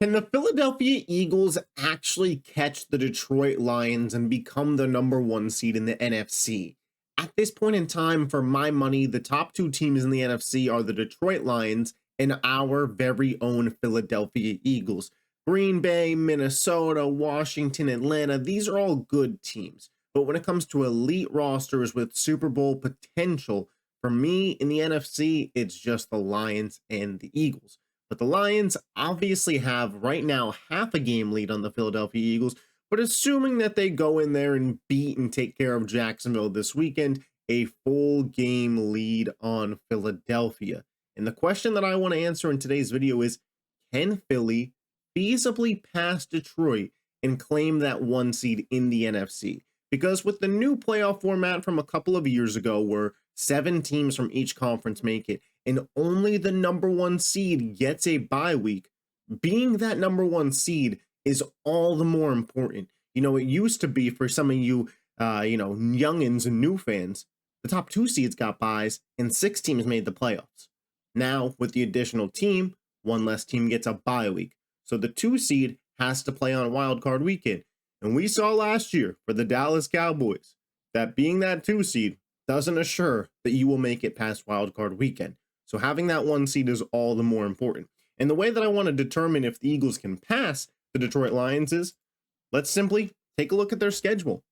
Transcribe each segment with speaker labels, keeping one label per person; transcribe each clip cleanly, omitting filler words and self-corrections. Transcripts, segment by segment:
Speaker 1: Can the Philadelphia Eagles actually catch the Detroit Lions and become the number one seed in the NFC? At this point in time, for my money, the top two teams in the NFC are the Detroit Lions and our very own Philadelphia Eagles. Green Bay, Minnesota, Washington, Atlanta, these are all good teams. But when it comes to elite rosters with Super Bowl potential, for me in the NFC, it's just the Lions and the Eagles. But the Lions obviously have right now half a game lead on the Philadelphia Eagles. But assuming that they go in there and beat and take care of Jacksonville this weekend, a full game lead on Philadelphia. And the question that I want to answer in today's video is, can Philly feasibly pass Detroit and claim that one seed in the NFC? Because with the new playoff format from a couple of years ago, where 7 teams from each conference make it, and only the number one seed gets a bye week, being that number one seed is all the more important. You know, it used to be for some of you, youngins and new fans, the top 2 seeds got byes and 6 teams made the playoffs. Now, with the additional team, 1 less team gets a bye week. So the 2 seed has to play on wild card weekend. And we saw last year for the Dallas Cowboys that being that 2 seed doesn't assure that you will make it past wild card weekend. So having that 1 seed is all the more important. And the way that I want to determine if the Eagles can pass the Detroit Lions is, let's simply take a look at their schedule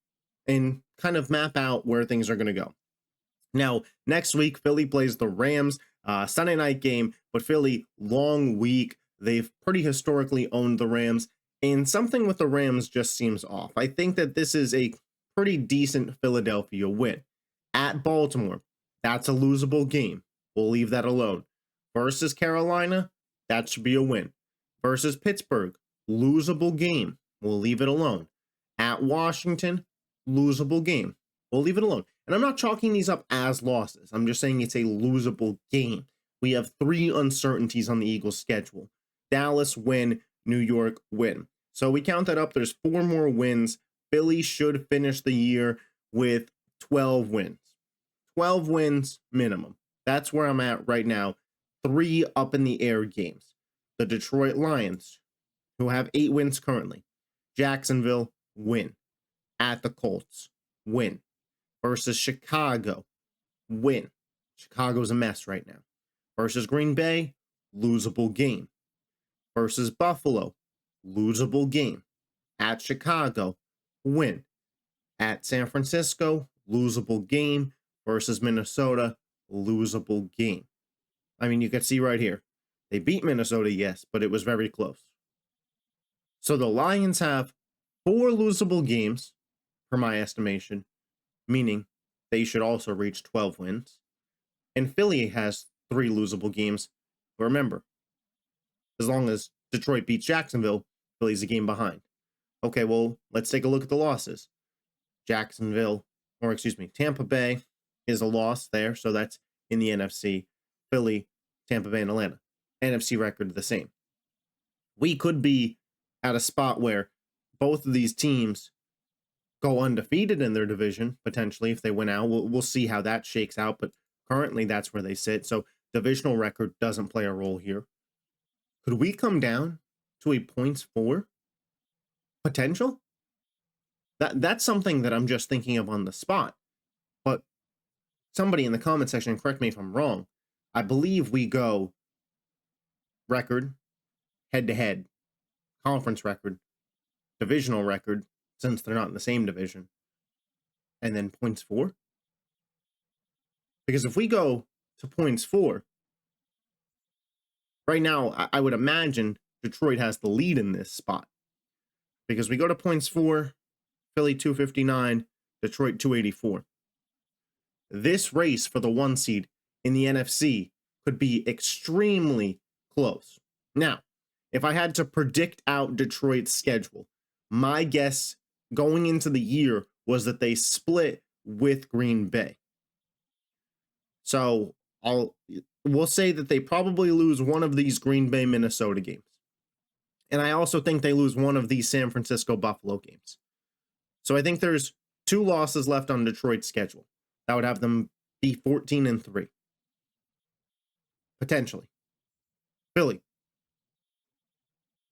Speaker 1: and kind of map out where things are going to go. Now, next week, Philly plays the Rams, Sunday night game, but Philly, long week. They've pretty historically owned the Rams, and something with the Rams just seems off. I think that this is a pretty decent Philadelphia win. At Baltimore, that's a losable game. We'll leave that alone. Versus Carolina, that should be a win. Versus Pittsburgh, losable game. We'll leave it alone. At Washington, losable game. We'll leave it alone. And I'm not chalking these up as losses. I'm just saying it's a losable game. We have 3 uncertainties on the Eagles' schedule. Dallas, win. New York, win. So we count that up. There's 4 more wins. Philly should finish the year with 12 wins. 12 wins minimum. That's where I'm at right now. 3 up in the air games. The Detroit Lions, who have 8 wins currently. Jacksonville, win. At the Colts, win. Versus Chicago, win. Chicago's a mess right now. Versus Green Bay, losable game. Versus Buffalo, losable game. At Chicago, win. At San Francisco, losable game. Versus Minnesota, losable game. I mean, you can see right here. They beat Minnesota, yes, but it was very close. So the Lions have 4 losable games, per my estimation, meaning they should also reach 12 wins. And Philly has 3 losable games. But remember, as long as Detroit beats Jacksonville, Philly's a game behind. Okay, well, let's take a look at the losses. Tampa Bay is a loss there, so that's in the NFC. Philly, Tampa Bay, and Atlanta. NFC record the same. We could be at a spot where both of these teams go undefeated in their division, potentially, if they win out. We'll see how that shakes out, but currently that's where they sit. So divisional record doesn't play a role here. Could we come down to a points for potential? That's something that I'm just thinking of on the spot. But somebody in the comment section, correct me if I'm wrong, I believe we go record, head-to-head, conference record, divisional record, since they're not in the same division, and then points for. Because if we go to points for, right now, I would imagine Detroit has the lead in this spot. Because we go to points for, Philly 259, Detroit 284. This race for the 1 seed in the NFC could be extremely close. Now, if I had to predict out Detroit's schedule, my guess going into the year was that they split with Green Bay. So we'll say that they probably lose one of these Green Bay Minnesota games. And I also think they lose one of these San Francisco Buffalo games. So I think there's 2 losses left on Detroit's schedule. That would have them be 14-3. Potentially. Philly,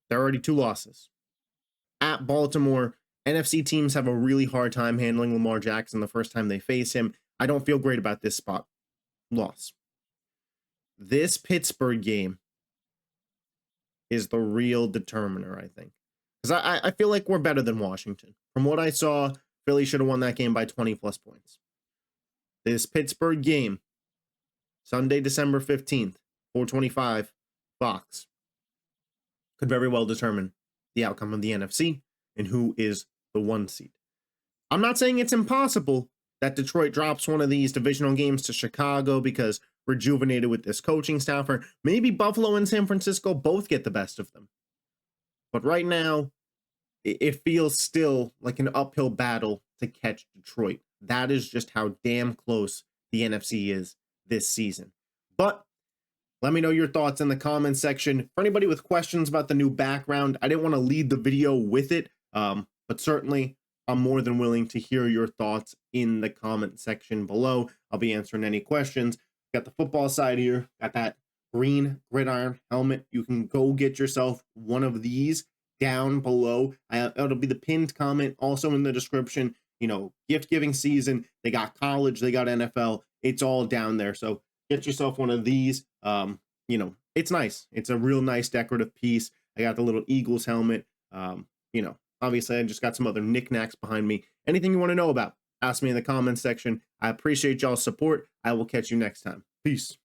Speaker 1: They're already 2 losses. At Baltimore, NFC teams have a really hard time handling Lamar Jackson the first time they face him. I don't feel great about this spot. Loss. This Pittsburgh game is the real determiner, I think. Because I feel like we're better than Washington. From what I saw, Philly should have won that game by 20 plus points. This Pittsburgh game, Sunday, December 15th, 425, Fox, could very well determine the outcome of the NFC and who is the 1 seed. I'm not saying it's impossible that Detroit drops one of these divisional games to Chicago because rejuvenated with this coaching staff, or maybe Buffalo and San Francisco both get the best of them. But right now, it feels still like an uphill battle to catch Detroit. That is just how damn close the NFC is this season. But let me know your thoughts in the comments section. For anybody with questions about the new background, I didn't want to lead the video with it, but certainly I'm more than willing to hear your thoughts in the comment section below. I'll be answering any questions. Got the football side here, got that green gridiron helmet. You can go get yourself one of these down below. It'll be the pinned comment also in the description. You know, gift giving season, they got college, they got NFL, it's all down there. So get yourself one of these. You know, it's nice. It's a real nice decorative piece. I got the little Eagles helmet. You know, obviously I just got some other knickknacks behind me. Anything you want to know about, ask me in the comments section. I appreciate y'all's support. I will catch you next time. Peace.